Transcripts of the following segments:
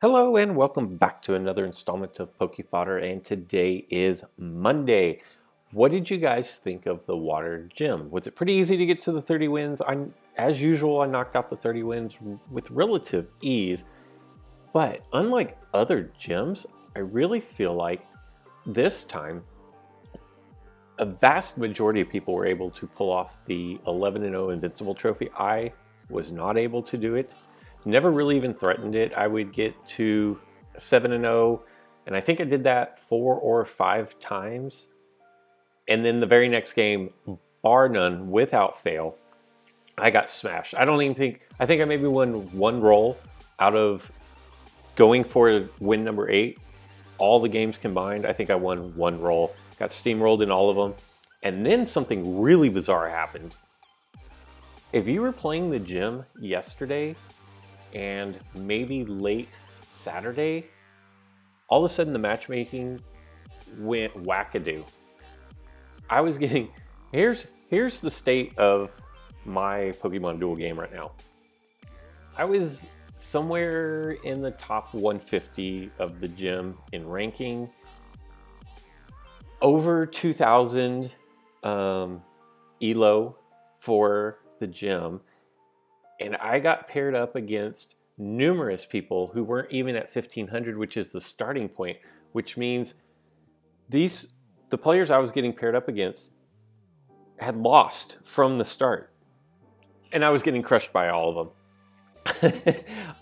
Hello and welcome back to another installment of Poke Fodder, and today is Monday. What did you guys think of the water gym? Was it pretty easy to get to the 30 wins? As usual, I knocked out the 30 wins with relative ease, but unlike other gyms, I really feel like this time a vast majority of people were able to pull off the 11-0 Invincible trophy. I was not able to do it. Never really even threatened it. I would get to 7-0, and I think I did that 4 or 5 times. And then the very next game, bar none, without fail, I got smashed. I think I maybe won one roll out of going for win number 8. All the games combined, I think I won one roll. Got steamrolled in all of them. And then something really bizarre happened. If you were playing the gym yesterday, and maybe late Saturday, all of a sudden the matchmaking went wackadoo. I was getting, here's the state of my Pokemon Duel game right now. I was somewhere in the top 150 of the gym in ranking, over 2,000 elo for the gym. And I got paired up against numerous people who weren't even at 1,500, which is the starting point, which means the players I was getting paired up against had lost from the start. And I was getting crushed by all of them.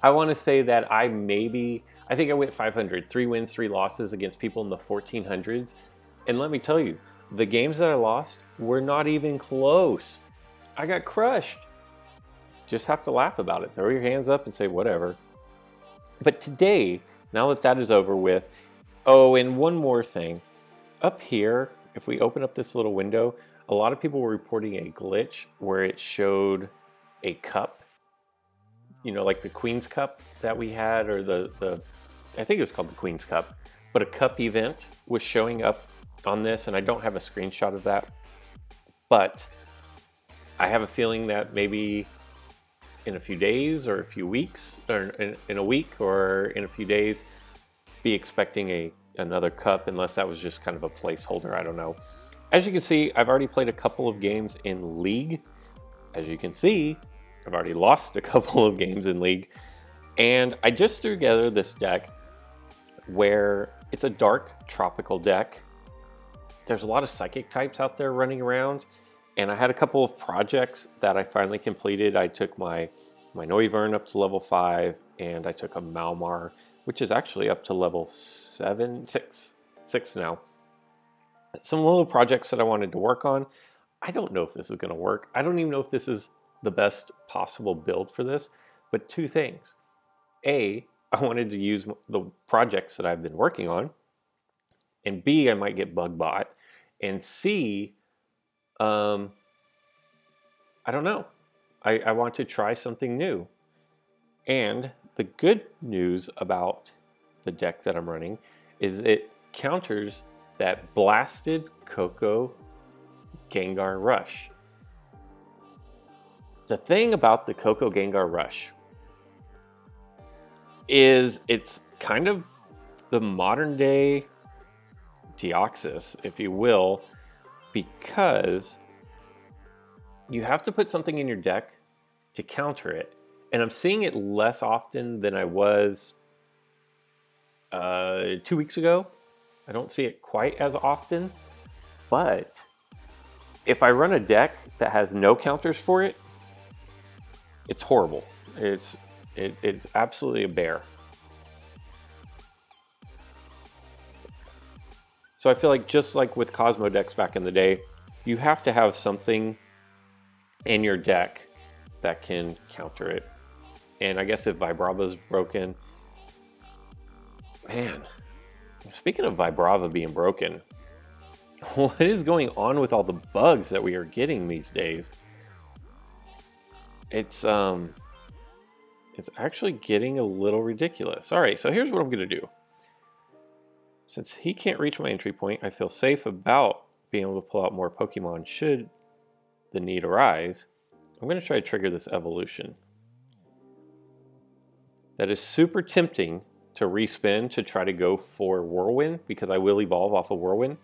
I want to say that I think I went 500, 3 wins, 3 losses against people in the 1,400s. And let me tell you, the games that I lost were not even close. I got crushed. Just have to laugh about it. Throw your hands up and say whatever. But today, now that that is over with, oh, and one more thing. Up here, if we open up this little window, a lot of people were reporting a glitch where it showed a cup, you know, like the Queen's Cup that we had, or I think it was called the Queen's Cup, but a cup event was showing up on this, and I don't have a screenshot of that. But I have a feeling that maybe in a few days or a few weeks, or in a week or in a few days, be expecting another cup, unless that was just kind of a placeholder. I don't know. As you can see, I've already played a couple of games in League. As you can see, I've already lost a couple of games in League. And I just threw together this deck where it's a dark tropical deck. There's a lot of psychic types out there running around. And I had a couple of projects that I finally completed. I took my Noivern up to level 5, and I took a Malmar, which is actually up to level 6 now. Some little projects that I wanted to work on. I don't know if this is going to work. I don't even know if this is the best possible build for this, but 2 things. A, I wanted to use the projects that I've been working on, and B, I might get bug bought, and C, I don't know. I want to try something new. And the good news about the deck that I'm running is it counters that blasted Koko Gengar Rush. The thing about the Koko Gengar Rush is it's kind of the modern day Deoxys, if you will, because you have to put something in your deck to counter it. And I'm seeing it less often than I was 2 weeks ago. I don't see it quite as often. But if I run a deck that has no counters for it, it's horrible. It's absolutely a bear. So I feel like, just like with Cosmo decks back in the day, you have to have something in your deck that can counter it. And I guess if Vibrava's broken, man, speaking of Vibrava being broken, what is going on with all the bugs that we are getting these days? It's actually getting a little ridiculous. All right, so here's what I'm going to do. Since he can't reach my entry point, I feel safe about being able to pull out more Pokemon should the need arise. I'm going to try to trigger this evolution. That is super tempting to respin to try to go for Whirlwind because I will evolve off of Whirlwind.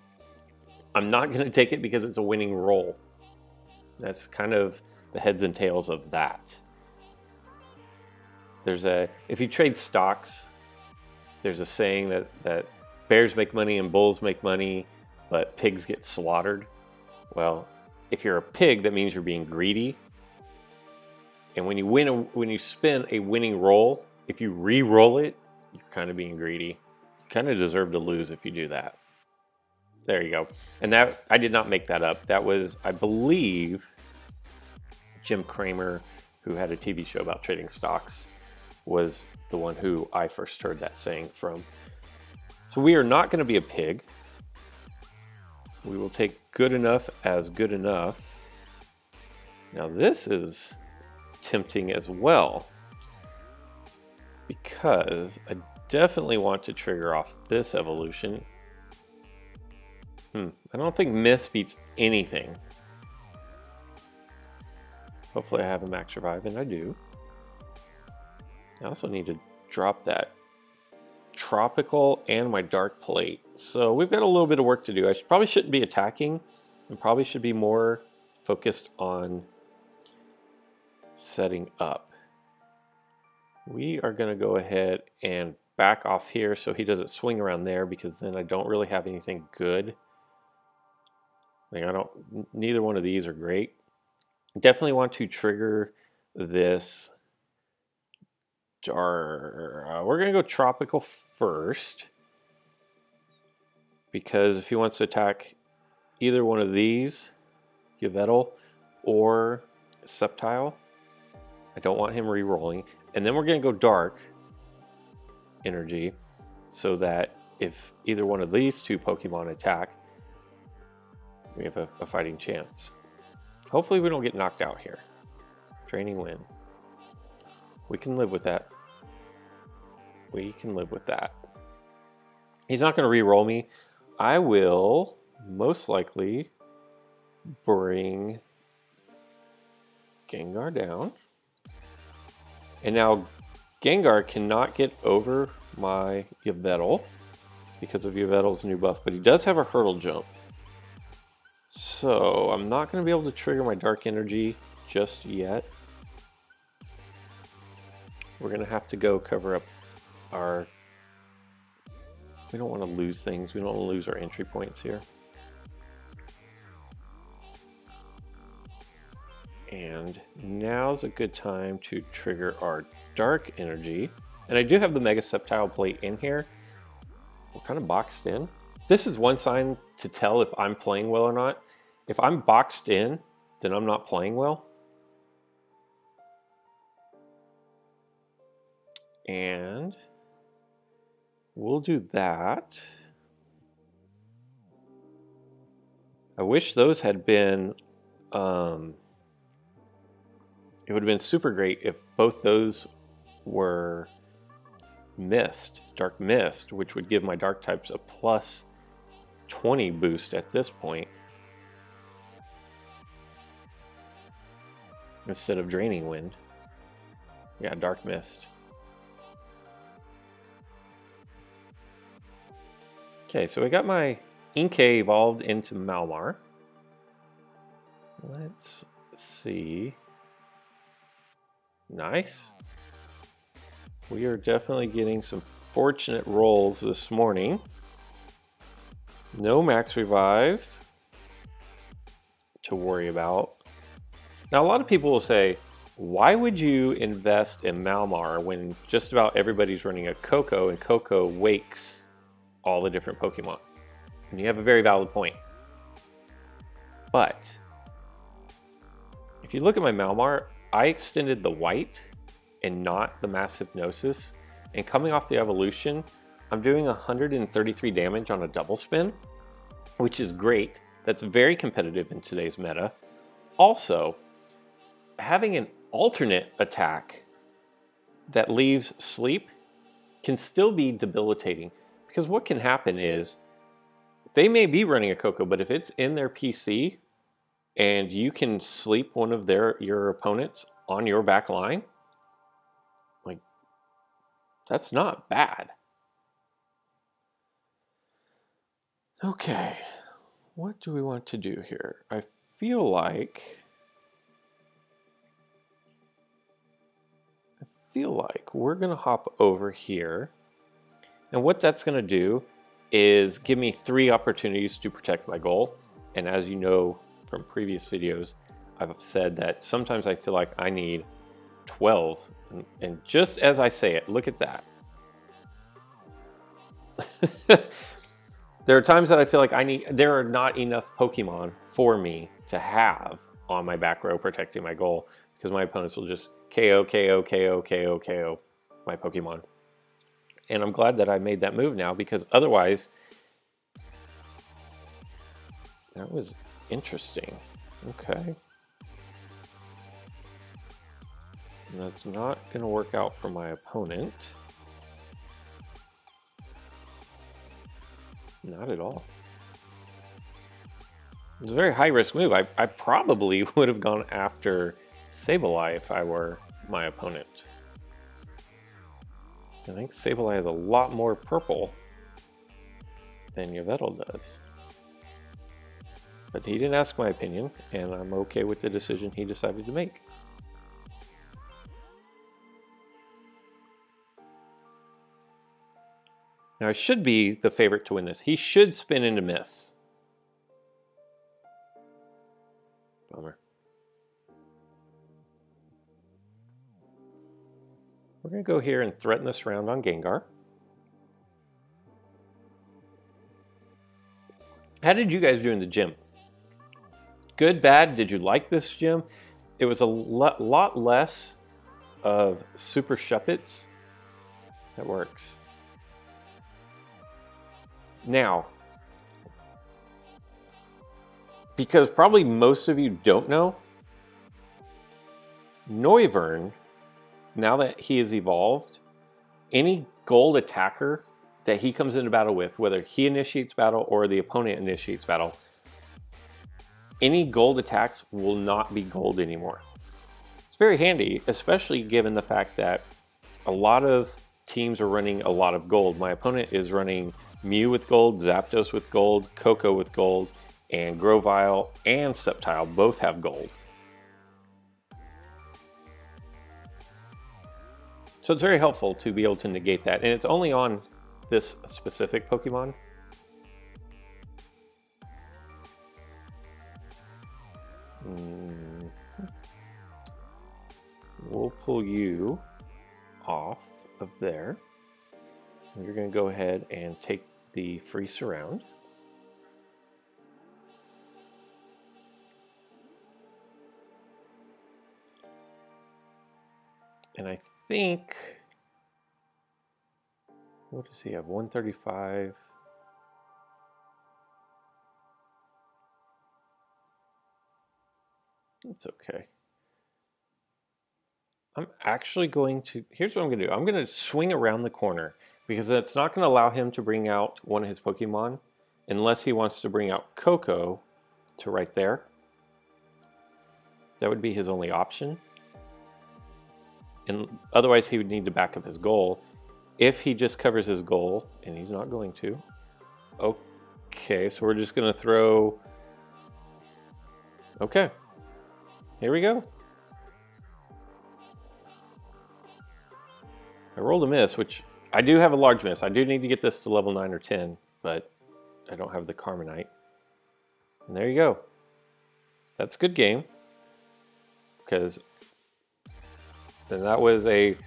I'm not going to take it because it's a winning roll. That's kind of the heads and tails of that. If you trade stocks, there's a saying that bears make money and bulls make money, but pigs get slaughtered. Well, if you're a pig, that means you're being greedy. And when you spin a winning roll, if you re-roll it, you're kind of being greedy. You kind of deserve to lose if you do that. There you go. And that, I did not make that up. That was, I believe, Jim Cramer, who had a TV show about trading stocks, was the one who I first heard that saying from. So we are not going to be a pig. We will take good enough as good enough. Now this is tempting as well, because I definitely want to trigger off this evolution. I don't think Miss beats anything. Hopefully I have a max revive, and I do. I also need to drop that tropical and my dark plate. So we've got a little bit of work to do. Probably shouldn't be attacking, and probably should be more focused on setting up. We are going to go ahead and back off here so he doesn't swing around there, because then I don't really have anything good. Like neither one of these are great. Definitely want to trigger this. We're going to go tropical first, because if he wants to attack either one of these, Yveltal or Sceptile, I don't want him re-rolling. And then we're going to go dark energy, so that if either one of these two Pokemon attack, we have a fighting chance. Hopefully we don't get knocked out here. Draining Wind. We can live with that. We can live with that. He's not going to re-roll me. I will most likely bring Gengar down. And now Gengar cannot get over my Yveltal because of Yveltal's new buff, but he does have a hurdle jump. So I'm not going to be able to trigger my dark energy just yet. We're going to have to go cover up our... We don't want to lose things. We don't want to lose our entry points here. And now's a good time to trigger our dark energy. And I do have the Mega Sceptile plate in here. We're kind of boxed in. This is one sign to tell if I'm playing well or not. If I'm boxed in, then I'm not playing well. And we'll do that. I wish those had been, it would have been super great if both those were mist, dark mist, which would give my dark types a plus 20 boost at this point, instead of draining wind. Yeah, dark mist. Okay, so I got my Inkay evolved into Malmar. Let's see. Nice. We are definitely getting some fortunate rolls this morning. No max revive to worry about. Now, a lot of people will say, why would you invest in Malmar when just about everybody's running a Koko and Koko wakes all the different Pokemon? And you have a very valid point. But if you look at my Malmar, I extended the white and not the massive Gnosis. And coming off the evolution, I'm doing 133 damage on a double spin, which is great. That's very competitive in today's meta. Also, having an alternate attack that leaves sleep can still be debilitating. Because what can happen is, they may be running a Koko, but if it's in their PC and you can sleep one of your opponents on your back line, like, that's not bad. Okay, what do we want to do here? I feel like we're gonna hop over here, and what that's gonna do is give me 3 opportunities to protect my goal. And as you know from previous videos, I've said that sometimes I feel like I need 12, and just as I say it, look at that. There are times that I feel like there are not enough Pokemon for me to have on my back row protecting my goal, because my opponents will just KO, KO, KO, KO, KO my Pokemon. And I'm glad that I made that move now, because otherwise, that was interesting. Okay. And that's not going to work out for my opponent. Not at all. It's a very high-risk move. I probably would have gone after Sableye if I were my opponent. I think Sableye has a lot more purple than Yveltal does. But he didn't ask my opinion, and I'm okay with the decision he decided to make. Now, I should be the favorite to win this. He should spin into miss. Bummer. We're going to go here and threaten this round on Gengar. How did you guys do in the gym? Good, bad? Did you like this gym? It was a lot less of super Shuppets. That works. Now, because probably most of you don't know, Noivern, now that he is evolved, any gold attacker that he comes into battle with, whether he initiates battle or the opponent initiates battle, any gold attacks will not be gold anymore. It's very handy, especially given the fact that a lot of teams are running a lot of gold. My opponent is running Mew with gold, Zapdos with gold, Koko with gold, and Grovyle and Sceptile both have gold. So it's very helpful to be able to negate that, and it's only on this specific Pokemon. We'll pull you off of there. You're going to go ahead and take the free surround. And I think, what does he have? 135. That's okay. I'm actually going to, here's what I'm going to do. I'm going to swing around the corner, because that's not going to allow him to bring out one of his Pokemon unless he wants to bring out Koko to right there. That would be his only option. And otherwise he would need to back up his goal. If he just covers his goal, and he's not going to. Okay, so we're just going to throw... Okay, here we go. I rolled a miss, which I do have a large miss. I do need to get this to level 9 or 10, but I don't have the Carmenite. And there you go. That's a good game, because then that was a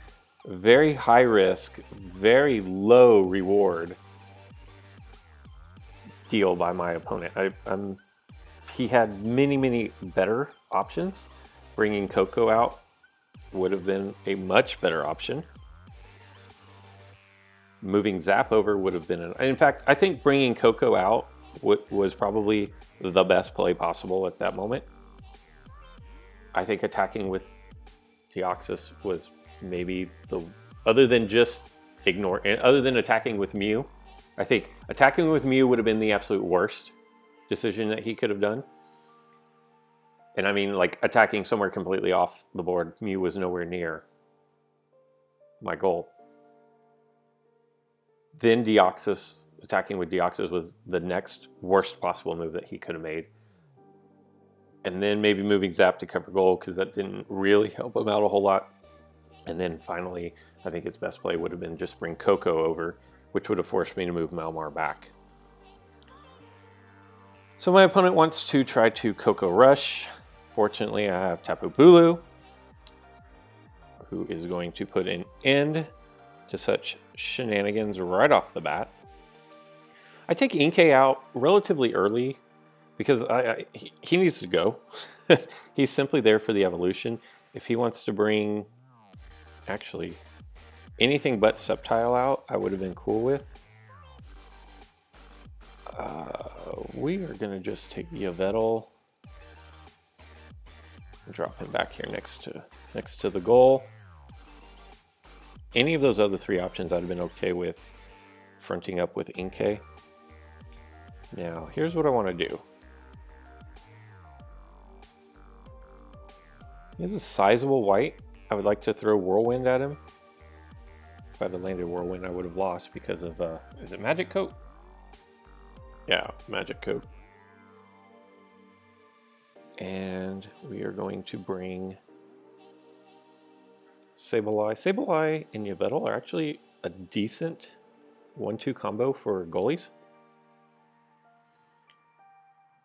very high risk, very low reward deal by my opponent. He had many better options. Bringing Koko out would have been a much better option. Moving Zap over would have been in fact, I think bringing Koko out was probably the best play possible at that moment. I think attacking with Deoxys was maybe other than attacking with Mew, I think attacking with Mew would have been the absolute worst decision that he could have done. And I mean, like, attacking somewhere completely off the board, Mew was nowhere near my goal. Then Deoxys attacking with Deoxys was the next worst possible move that he could have made. And then maybe moving Zap to cover goal, because that didn't really help him out a whole lot. And then finally, I think its best play would have been just bring Coco over, which would have forced me to move Malmar back. So my opponent wants to try to Coco Rush. Fortunately, I have Tapu Bulu, who is going to put an end to such shenanigans right off the bat. I take Inkay out relatively early because he needs to go. He's simply there for the evolution. If he wants to bring, actually, anything but Sceptile out, I would have been cool with. We are going to just take Yveltal and drop him back here next to the goal. Any of those other three options I'd have been okay with fronting up with Inkay. Now, here's what I want to do. He has a sizable white. I would like to throw Whirlwind at him. If I'd have landed Whirlwind, I would have lost because of, is it Magic Coat? Yeah, Magic Coat. And we are going to bring Sableye. Sableye and Yveltal are actually a decent 1-2 combo for goalies.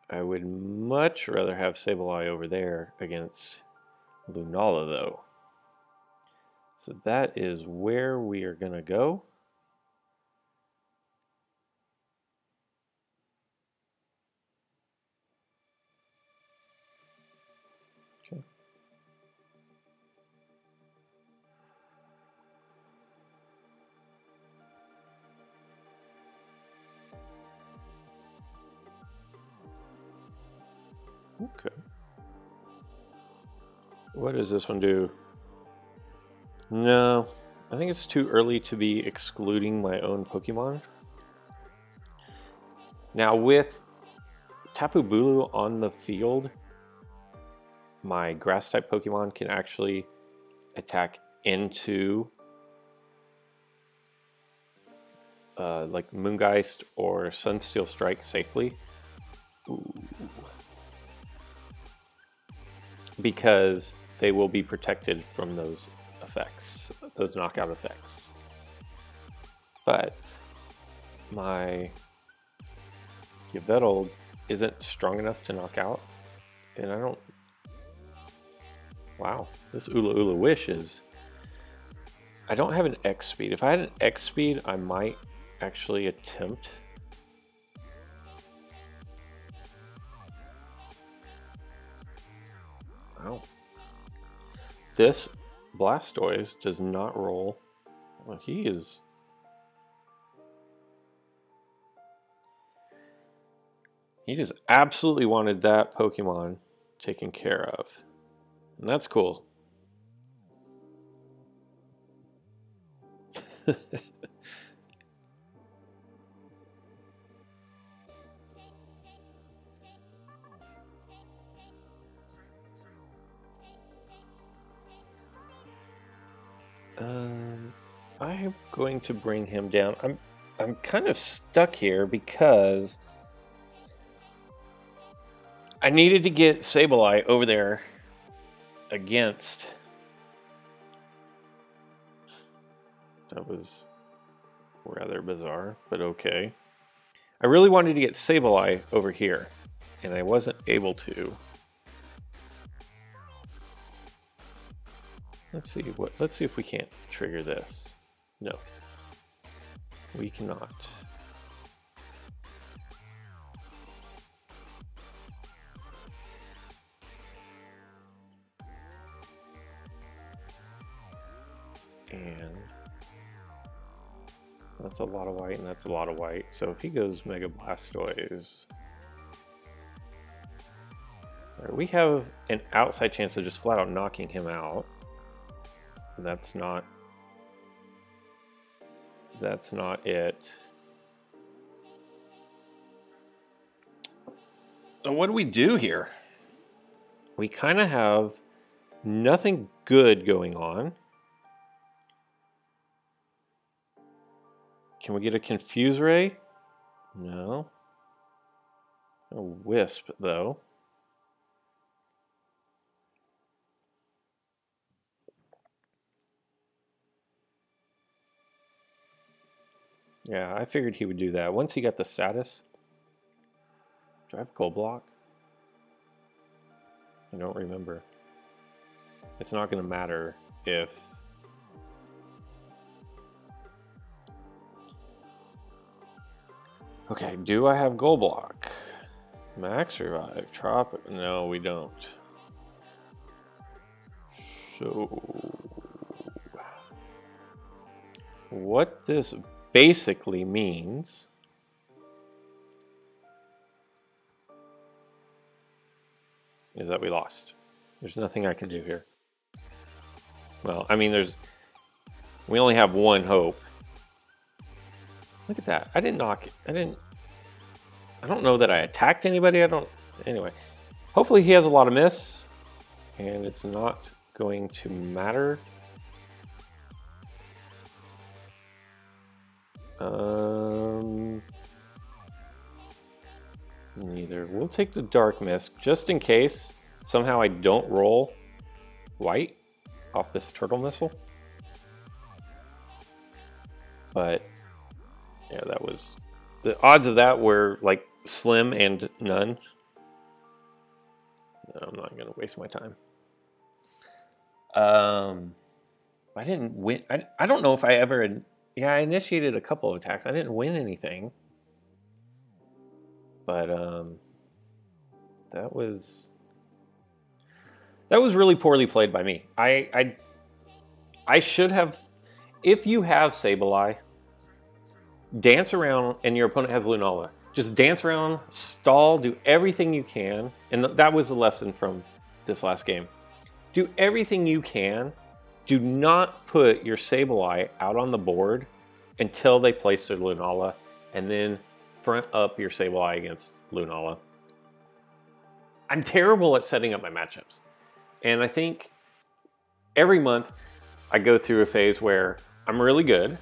I would much rather have Sableye over there against Lunala, though. So that is where we are going to go. Okay. Okay. What does this one do? No, I think it's too early to be excluding my own Pokemon. Now with Tapu Bulu on the field, my Grass-type Pokemon can actually attack into like Moongeist or Sunsteel Strike safely. Ooh. Because they will be protected from those effects, those knockout effects. But my Yveltal isn't strong enough to knock out, and I don't... Wow, this Ula Ula Wish is... I don't have an X speed. If I had an X speed, I might actually attempt... Wow. This Blastoise does not roll. Well, he is... He just absolutely wanted that Pokemon taken care of. And that's cool. I'm going to bring him down. I'm kind of stuck here because I needed to get Sableye over there against... That was rather bizarre, but okay. I really wanted to get Sableye over here, and I wasn't able to. Let's see if we can't trigger this. No. We cannot. And that's a lot of white, and that's a lot of white. So if he goes Mega Blastoise, right, we have an outside chance of just flat out knocking him out. That's not it. So what do we do here? We kind of have nothing good going on. Can we get a Confuse Ray? No. A wisp, though. Yeah, I figured he would do that. Once he got the status. Do I have gold block? I don't remember. It's not going to matter if... Okay, do I have gold block? Max revive, tropic. No, we don't. So, what this basically means is that we lost. There's nothing I can do here. Well, I mean, we only have one hope. Look at that. I didn't knock it. I don't know that I attacked anybody. Anyway. Hopefully he has a lot of miss, and it's not going to matter. Neither. We'll take the dark mist just in case somehow I don't roll white off this turtle missile. But yeah, that was the odds of that were like slim and none. No, I'm not gonna waste my time. I didn't win. I don't know if I ever. Yeah, I initiated a couple of attacks. I didn't win anything. But that was really poorly played by me. I should have. If you have Sableye, dance around and your opponent has Lunala. Just dance around, stall, do everything you can. And that was the lesson from this last game. Do everything you can. Do not put your Sableye out on the board until they place their Lunala, and then front up your Sableye against Lunala. I'm terrible at setting up my matchups. And I think every month I go through a phase where I'm really good,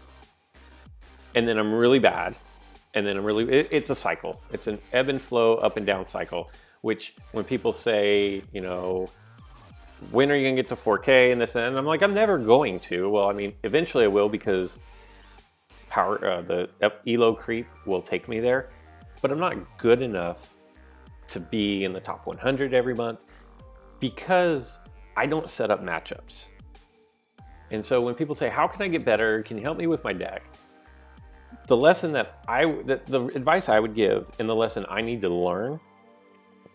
and then I'm really bad, and then it's a cycle. It's an ebb and flow, up and down cycle, which when people say, you know, when are you gonna get to 4K and this and I'm like, I'm never going to. Well, I mean, eventually I will because the elo creep will take me there, but I'm not good enough to be in the top 100 every month because I don't set up matchups. And so when people say, how can I get better? Can you help me with my deck? The lesson the advice I would give and the lesson I need to learn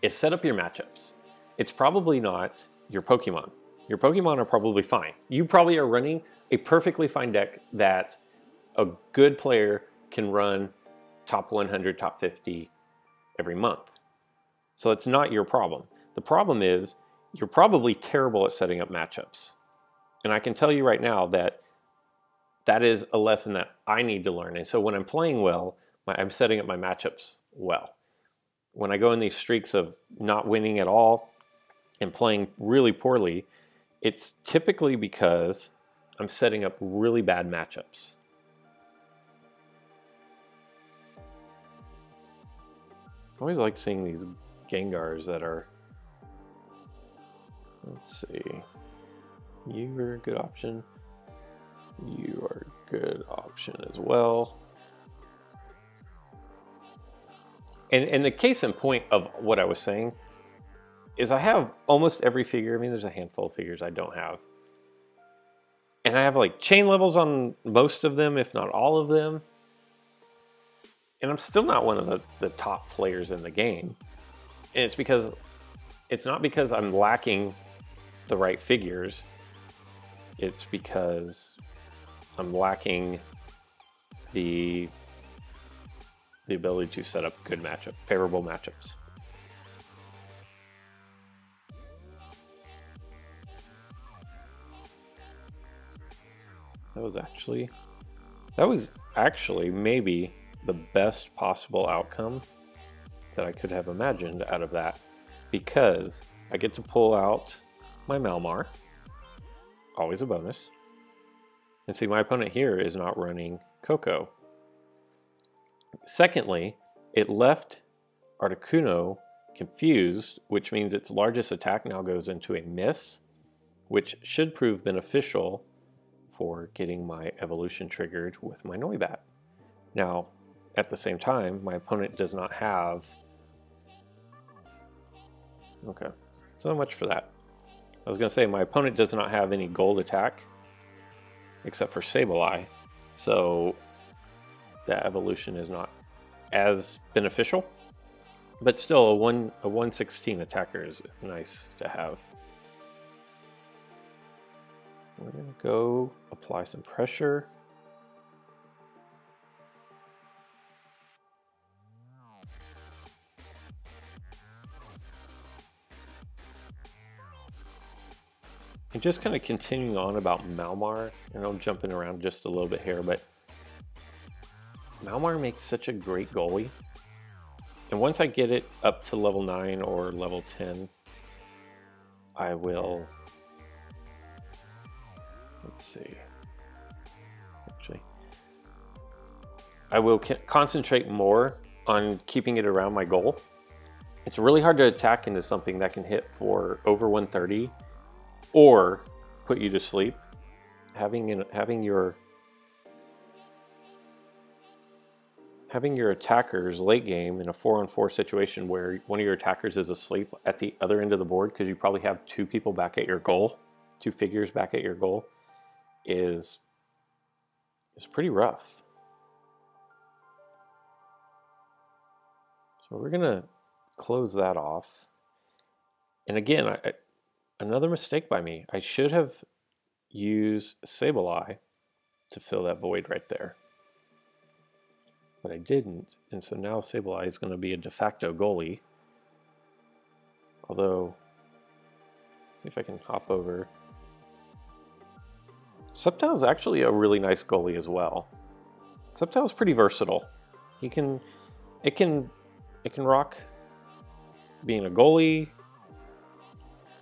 is set up your matchups. It's probably not your Pokemon. Your Pokemon are probably fine. You probably are running a perfectly fine deck that a good player can run top 100, top 50 every month. So it's not your problem. The problem is you're probably terrible at setting up matchups. And I can tell you right now that that is a lesson that I need to learn. And so when I'm playing well, I'm setting up my matchups well. When I go in these streaks of not winning at all and playing really poorly, it's typically because I'm setting up really bad matchups. I always like seeing these Gengars that are, let's see, you are a good option. You are a good option as well. And the case in point of what I was saying is I have almost every figure. I mean, there's a handful of figures I don't have. And I have like chain levels on most of them, if not all of them. And I'm still not one of the top players in the game. And it's not because I'm lacking the right figures. It's because I'm lacking the ability to set up good favorable matchups. That was actually maybe the best possible outcome that I could have imagined out of that, because I get to pull out my Malmar, always a bonus. And see, my opponent here is not running Coco. Secondly, it left Articuno confused, which means its largest attack now goes into a miss, which should prove beneficial for getting my evolution triggered with my Noibat. Now, at the same time, my opponent does not have... Okay, so much for that. I was going to say, my opponent does not have any gold attack, except for Sableye, so that evolution is not as beneficial. But still, a 116 attacker is nice to have. We're going to go apply some pressure. And just kind of continuing on about Malmar, and I'm jumping around just a little bit here, but Malmar makes such a great goalie. And once I get it up to level 9 or level 10, I will, let's see, actually, I will concentrate more on keeping it around my goal. It's really hard to attack into something that can hit for over 130 or put you to sleep. Having your attackers late game in a 4-on-4 situation where one of your attackers is asleep at the other end of the board because you probably have 2 people back at your goal, 2 figures back at your goal, is pretty rough. So we're gonna close that off. And again, another mistake by me. I should have used Sableye to fill that void right there. But I didn't, and so now Sableye is going to be a de facto goalie. Although, see if I can hop over. Sceptile is actually a really nice goalie as well. Sceptile is pretty versatile. It can rock being a goalie.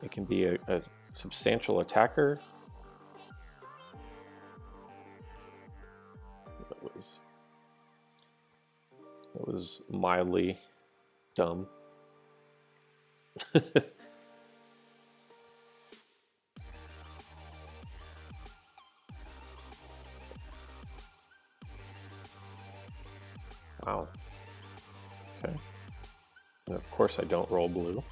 It can be a substantial attacker. It was mildly dumb. Wow. Okay. And of course I don't roll blue.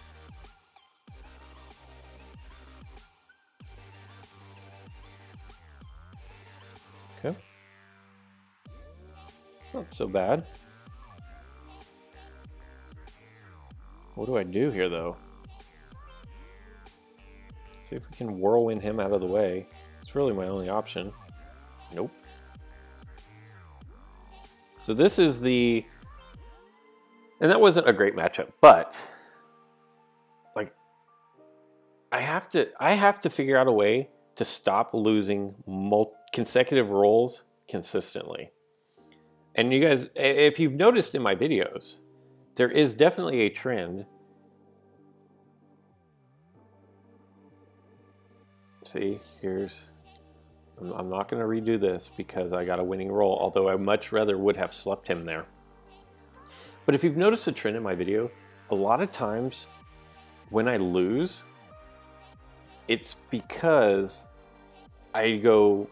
Okay. Not so bad. What do I do here, though? See if we can whirlwind him out of the way. It's really my only option. Nope. So this is the... And that wasn't a great matchup, but... Like, I have to figure out a way to stop losing consecutive rolls consistently. And you guys, if you've noticed in my videos, there is definitely a trend. See, I'm not going to redo this because I got a winning roll, although I much rather would have slept him there. But if you've noticed a trend in my video, a lot of times when I lose, it's because I go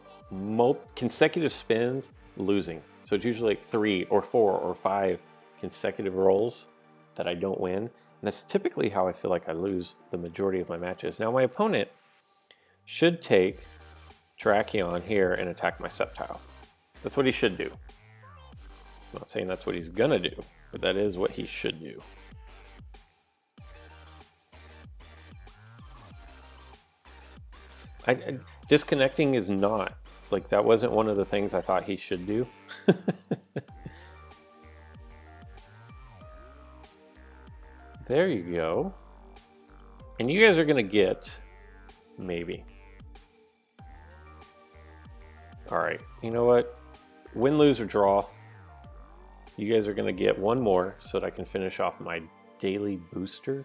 consecutive spins losing. So it's usually like 3 or 4 or 5 consecutive rolls that I don't win. And that's typically how I feel like I lose the majority of my matches. Now my opponent should take Terrakion here and attack my Sceptile. That's what he should do. I'm not saying that's what he's gonna do, but that is what he should do. Disconnecting is not, like, that wasn't one of the things I thought he should do. There you go. And you guys are gonna get, maybe. All right, you know what? Win, lose, or draw. You guys are gonna get one more so that I can finish off my daily booster.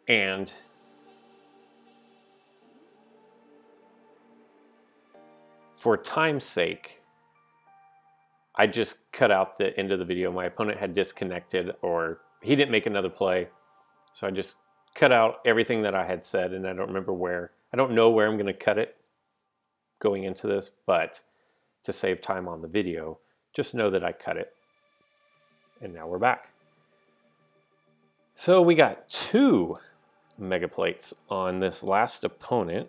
And for time's sake, I just cut out the end of the video. My opponent had disconnected, or he didn't make another play. So I just cut out everything that I had said, and I don't remember where. I don't know where I'm going to cut it going into this, but to save time on the video, just know that I cut it. And now we're back. So we got 2 Mega Plates on this last opponent.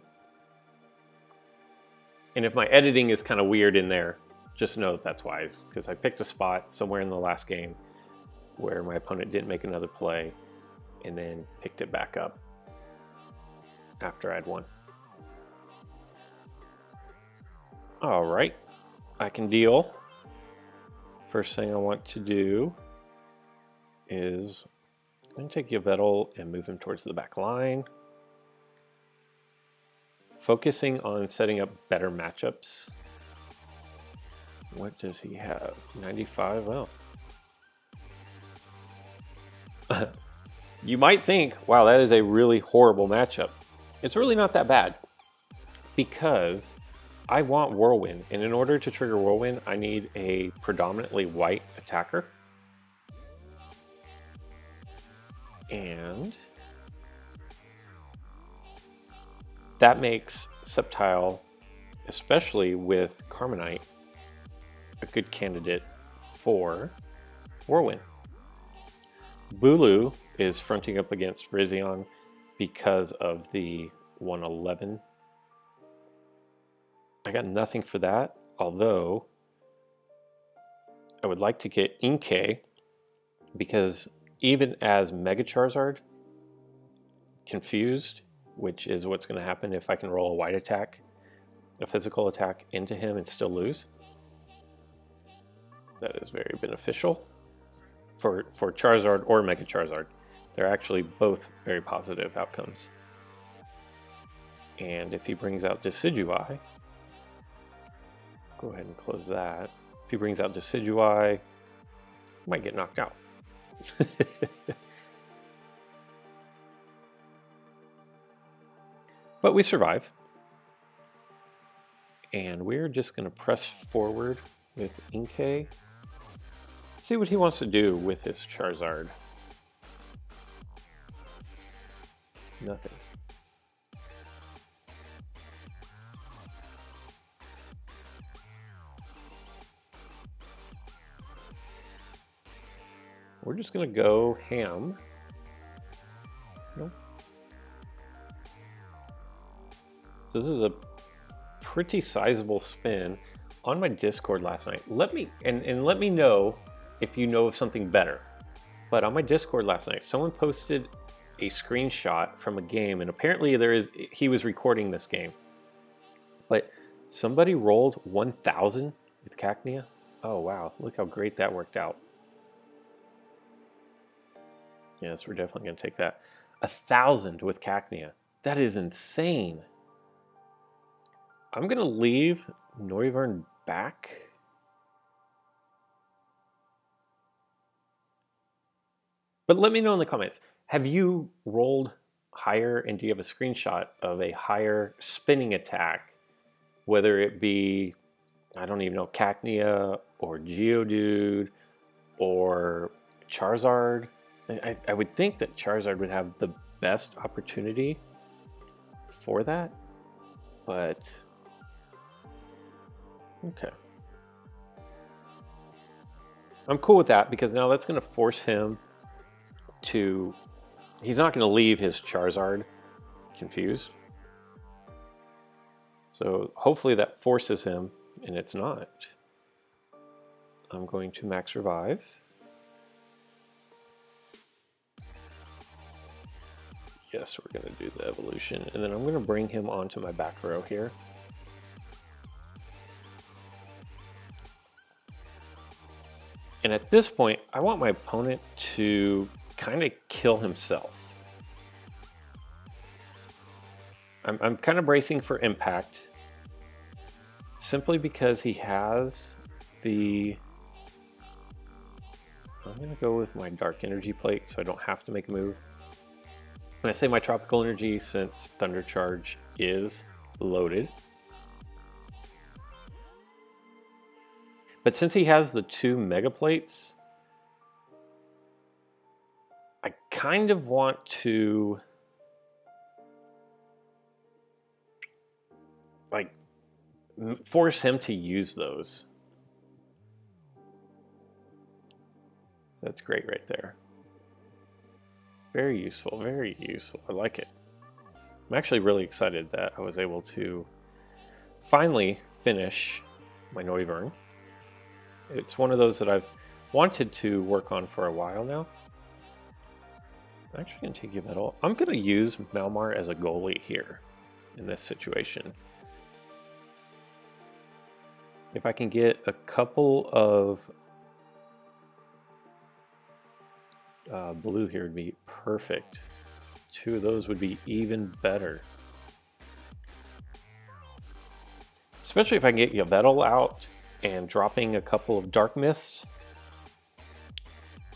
And if my editing is kind of weird in there, just know that that's why, because I picked a spot somewhere in the last game where my opponent didn't make another play and then picked it back up after I'd won. All right, I can deal. First thing I want to do is I'm going to take Yveltal and move him towards the back line. Focusing on setting up better matchups. What does he have? 95? Well. You might think, wow, that is a really horrible matchup. It's really not that bad, because I want Whirlwind, and in order to trigger Whirlwind, I need a predominantly white attacker. And that makes Sceptile, especially with Carmonite, a good candidate for Whirlwind. Bulu is fronting up against Virizion because of the 111. I got nothing for that, although I would like to get Inkay, because even as Mega Charizard, confused, which is what's going to happen if I can roll a white attack, a physical attack into him and still lose. That is very beneficial for Charizard or Mega Charizard. They're actually both very positive outcomes. And if he brings out Decidueye, go ahead and close that. If he brings out Decidueye, I might get knocked out. But we survive. And we're just going to press forward with Inkay. See what he wants to do with his Charizard. Nothing. We're just going to go ham. Nope. So this is a pretty sizable spin on my Discord last night. Let me know if you know of something better. But on my Discord last night, someone posted a screenshot from a game, and apparently he was recording this game. But somebody rolled 1,000 with Cacnea. Oh wow, look how great that worked out. Yes, we're definitely going to take that. 1,000 with Cacnea. That is insane. I'm going to leave Noivern back. But let me know in the comments. Have you rolled higher, and do you have a screenshot of a higher spinning attack? Whether it be, I don't even know, Cacnea or Geodude or Charizard. I would think that Charizard would have the best opportunity for that, but okay. I'm cool with that, because now that's going to force him to, he's not going to leave his Charizard confused. So hopefully that forces him, and it's not. I'm going to max revive. Yes, we're going to do the evolution, and then I'm going to bring him onto my back row here. And at this point, I want my opponent to kind of kill himself. I'm kind of bracing for impact, simply because he has the... I'm going to go with my Dark Energy Plate so I don't have to make a move. When I say my Tropical Energy, since Thunder Charge is loaded. But since he has the 2 Mega Plates, I kind of want to like force him to use those. That's great right there. Very useful, very useful. I like it. I'm actually really excited that I was able to finally finish my Noivern. It's one of those that I've wanted to work on for a while now. I'm actually going to take you that all. I'm going to use Malmar as a goalie here in this situation. If I can get a couple of blue here would be perfect. 2 of those would be even better. Especially if I can get Yveltal out and dropping a couple of Dark Mists.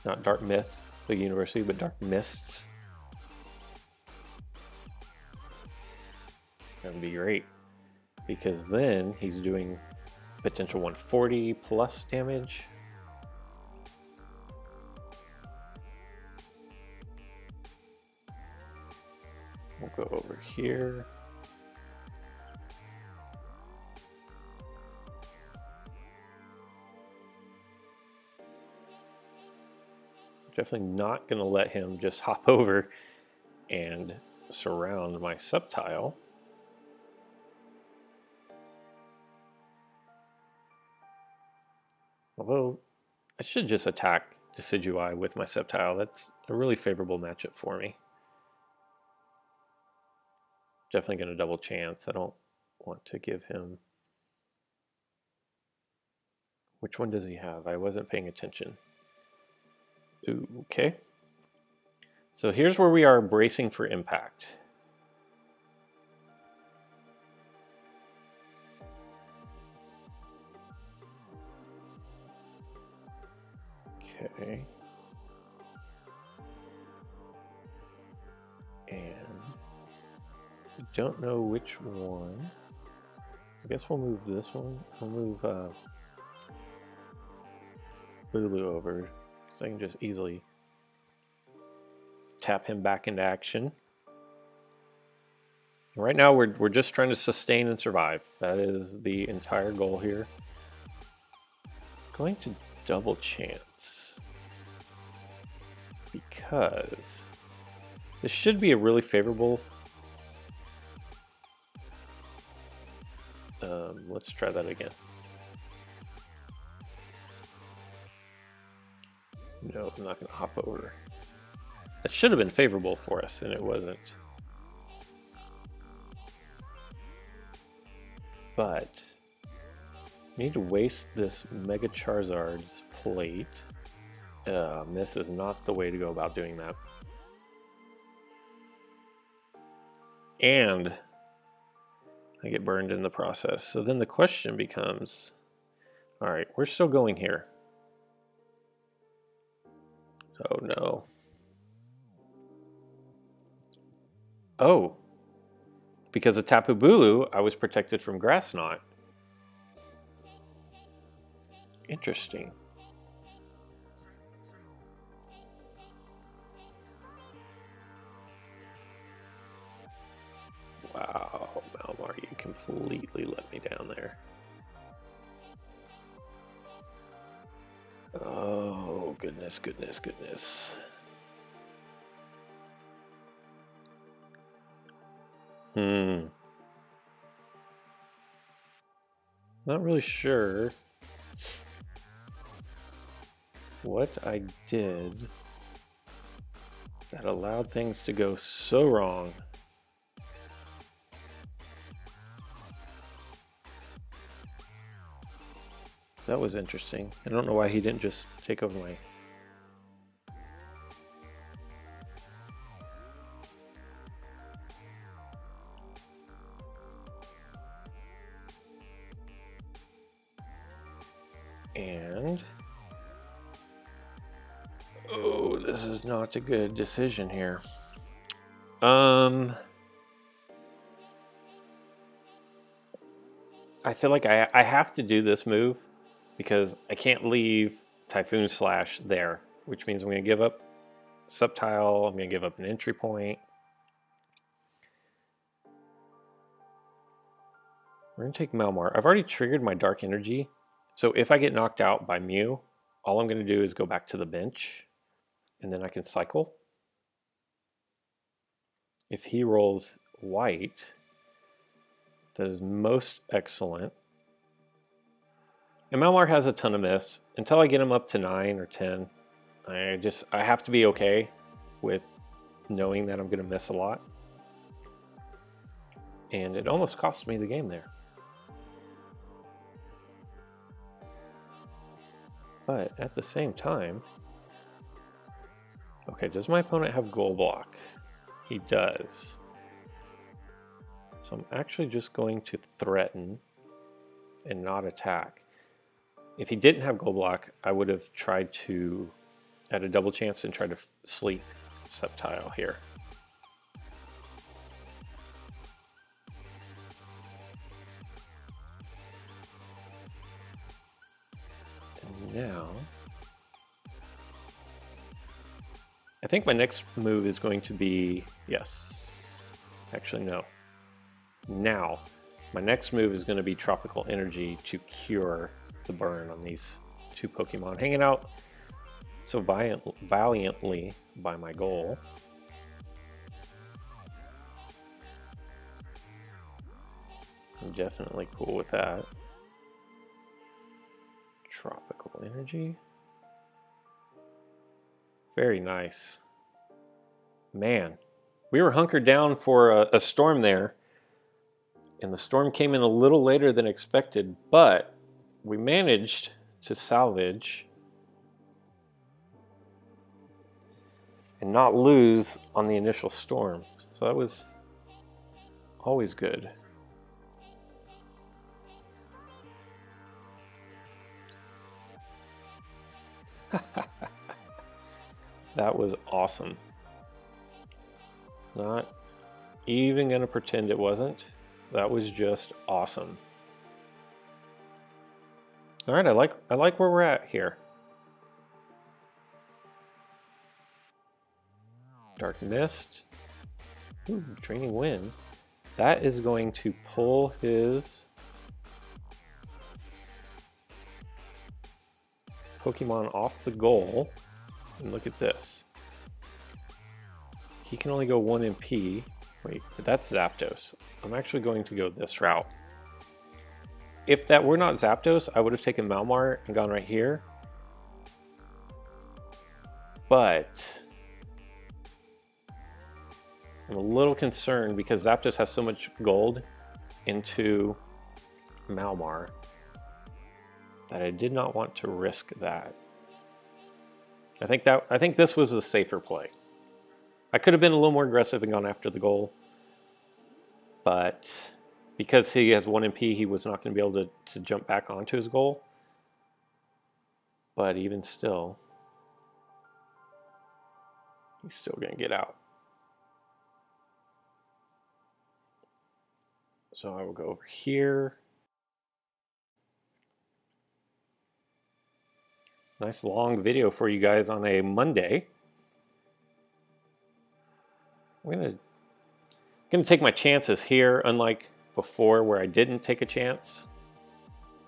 Not Dark Myth, the university, but Dark Mists. That would be great. Because then he's doing potential 140 plus damage. We'll go over here. Definitely not going to let him just hop over and surround my Sceptile. Although, I should just attack Decidueye with my Sceptile. That's a really favorable matchup for me. Definitely going to double chance. I don't want to give him... Which one does he have? I wasn't paying attention. Ooh, okay. So here's where we are bracing for impact. Okay. And I don't know which one. I guess we'll move this one. We'll move Lulu over. So I can just easily tap him back into action. Right now we're just trying to sustain and survive. That is the entire goal here. Going to double chance. Because this should be a really favorable... let's try that again. No, I'm not going to hop over. That should have been favorable for us, and it wasn't. But I need to waste this Mega Charizard's plate. This is not the way to go about doing that. And I get burned in the process. So then the question becomes, all right, we're still going here. Oh no. Oh. Because of Tapu Bulu, I was protected from Grass Knot. Interesting. Wow, Malmar, you completely let me down there. Oh, goodness, goodness, goodness. Not really sure what I did that allowed things to go so wrong. That was interesting. I don't know why he didn't just take over my... And... oh, this is not a good decision here. I feel like I have to do this move because I can't leave Typhoon Slash there, which means I'm going to give up Subtile, I'm going to give up an entry point. We're going to take Malmar. I've already triggered my Dark Energy, so if I get knocked out by Mew, all I'm going to do is go back to the bench, and then I can cycle. If he rolls white, that is most excellent. And Malmar has a ton of miss. Until I get him up to 9 or 10, I have to be okay with knowing that I'm going to miss a lot. And it almost cost me the game there. But at the same time, okay, does my opponent have Goal Block? He does. So I'm actually just going to threaten and not attack. If he didn't have Goal Block, I would have tried to, at a double chance, and tried to sleep Subtile here. Now, I think my next move is going to be, yes, actually no. Now, my next move is going to be Tropical Energy to cure the burn on these two Pokemon hanging out so valiantly by my goal. I'm definitely cool with that. Tropical Energy. Very nice. Man, we were hunkered down for a storm there, and the storm came in a little later than expected, but we managed to salvage and not lose on the initial storm. So that was always good. That was awesome. Not even gonna pretend it wasn't. That was just awesome. All right, I like where we're at here. Dark Mist. Ooh, Draining Wind. That is going to pull his Pokemon off the goal. And look at this. He can only go 1 MP. Wait, but that's Zapdos. I'm actually going to go this route. If that were not Zapdos, I would have taken Malmar and gone right here. But I'm a little concerned because Zapdos has so much gold into Malmar that I did not want to risk that. I think this was the safer play. I could have been a little more aggressive and gone after the goal, but because he has 1 MP, he was not going to be able to jump back onto his goal. But even still, he's still going to get out. So I will go over here. Nice long video for you guys on a Monday. I'm gonna take my chances here, unlike before where I didn't take a chance.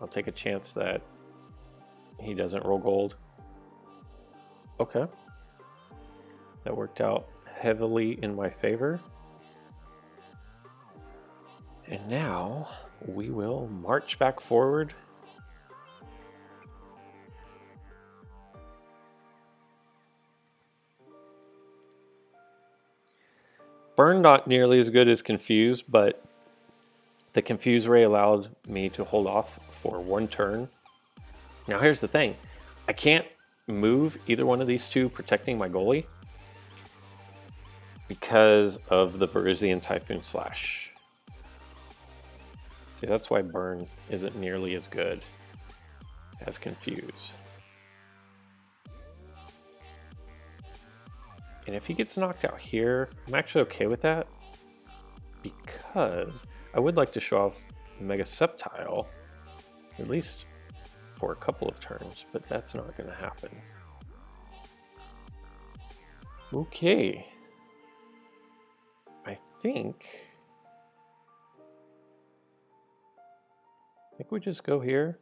I'll take a chance that he doesn't roll gold. Okay. That worked out heavily in my favor. And now we will march back forward. Burn not nearly as good as Confuse, but the Confuse Ray allowed me to hold off for 1 turn. Now here's the thing. I can't move either one of these two protecting my goalie because of the Virizion Typhoon Slash. See, that's why Burn isn't nearly as good as Confuse. And if he gets knocked out here, I'm actually okay with that because I would like to show off Mega Sceptile, at least for a couple of turns, but that's not going to happen. Okay. I think we just go here.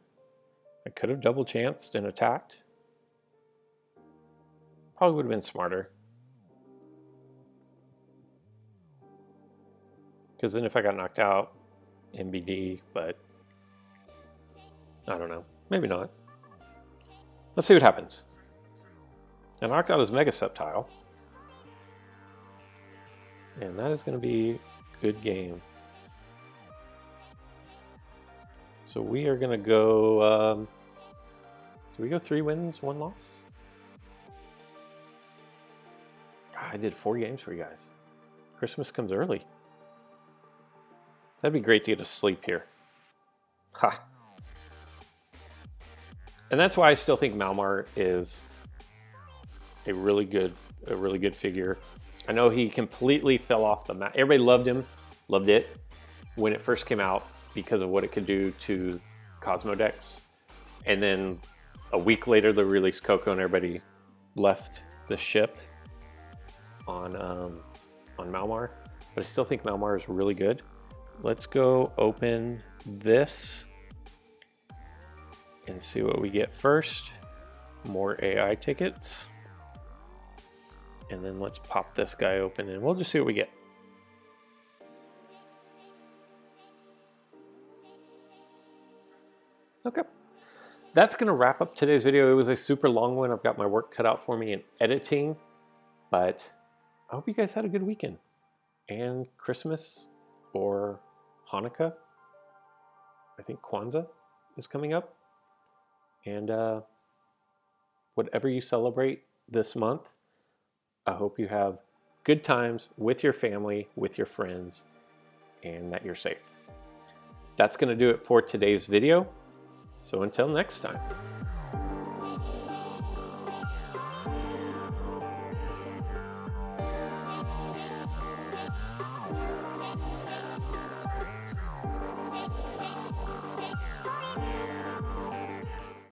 I could have double chanced and attacked. Probably would have been smarter. Because then if I got knocked out, MBD, but I don't know. Maybe not. Let's see what happens. I knocked out his Mega Sceptile. And that is going to be a good game. So we are going to go... do we go 3 wins, 1 loss? God, I did 4 games for you guys. Christmas comes early. That'd be great to get to sleep here. Ha! And that's why I still think Malmar is a really good figure. I know he completely fell off the map. Everybody loved him, loved it when it first came out because of what it could do to Cosmo decks. And then a week later they released Coco and everybody left the ship on Malmar. But I still think Malmar is really good. Let's go open this and see what we get first. More AI tickets. And then let's pop this guy open and we'll just see what we get. Okay. That's going to wrap up today's video. It was a super long one. I've got my work cut out for me in editing. But I hope you guys had a good weekend. And Christmas or Hanukkah. I think Kwanzaa is coming up. And whatever you celebrate this month, I hope you have good times with your family, with your friends, and that you're safe. That's going to do it for today's video. So until next time.